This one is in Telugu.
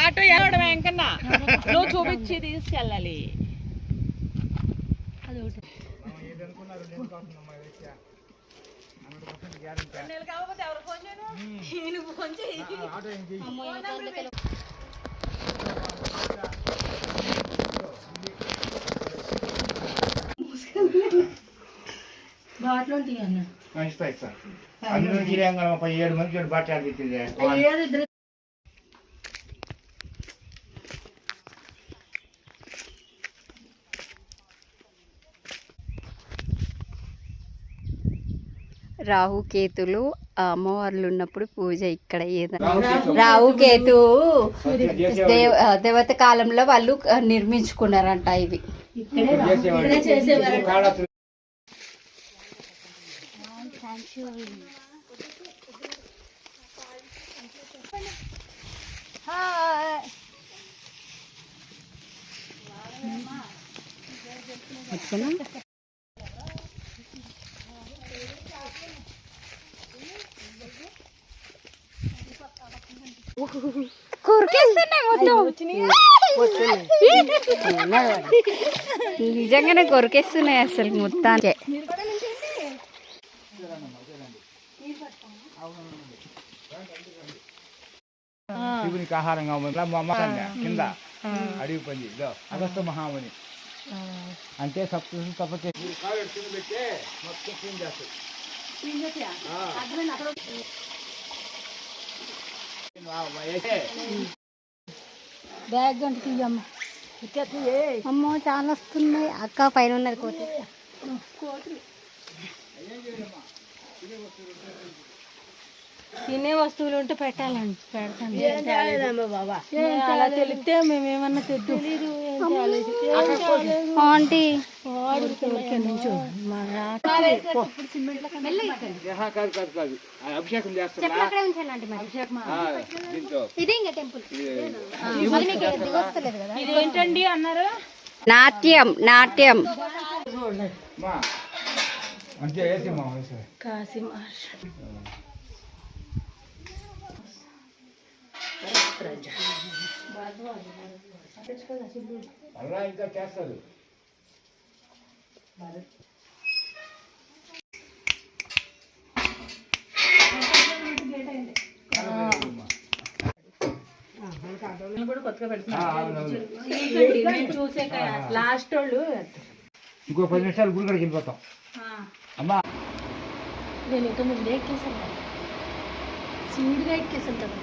ఆటో ఎవడ వెంకన్నా నువ్వు చూపించి తీసుకెళ్ళాలి. బాట్లో తీయన్న ఇస్తా 17 మంది బాట రాహుకేతులు అమ్మవార్లు ఉన్నప్పుడు పూజ ఇక్కడ ఏదైనా రాహుకేతు దేవత కాలంలో వాళ్ళు నిర్మించుకున్నారంట ఇవి. కొరికేస్తున్నాయి మొత్తం, నిజంగానే కొరికేస్తున్నాయి అసలు మొత్తానికి. శివునికి ఆహారంగా కింద అడిగి పంది అగస్త మహాముని అంటే సప్తృషి తపస్సు పెట్టి మొత్తం క్లీన్ చేస్తాయి. బ్యాగ్ గంట తీయమ్మ. అమ్మో చాలా వస్తున్నాయి అక్క, పైన ఉన్నది కోతి. తినే వస్తువులు ఉంటే పెట్టాలండి, పెడతాను. అలా తెలిస్తే మేమేమన్నా తెద్దు ఆంటీ. అభిషేకం చేస్తారు. ఇదేంటండి అన్నారు? నాట్యం నాట్యం కాశీ మహర్షి అలా ఇంకా చేస్తారు. లాస్ట్ వాళ్ళు ఇంకో 10 నిమిషాలు గుడి కడికి వెళ్ళిపోతాం. అమ్మా నేను ఇంకా ముందే ఎక్కేసాను, స్పీడ్గా ఎక్కేసాను కదా.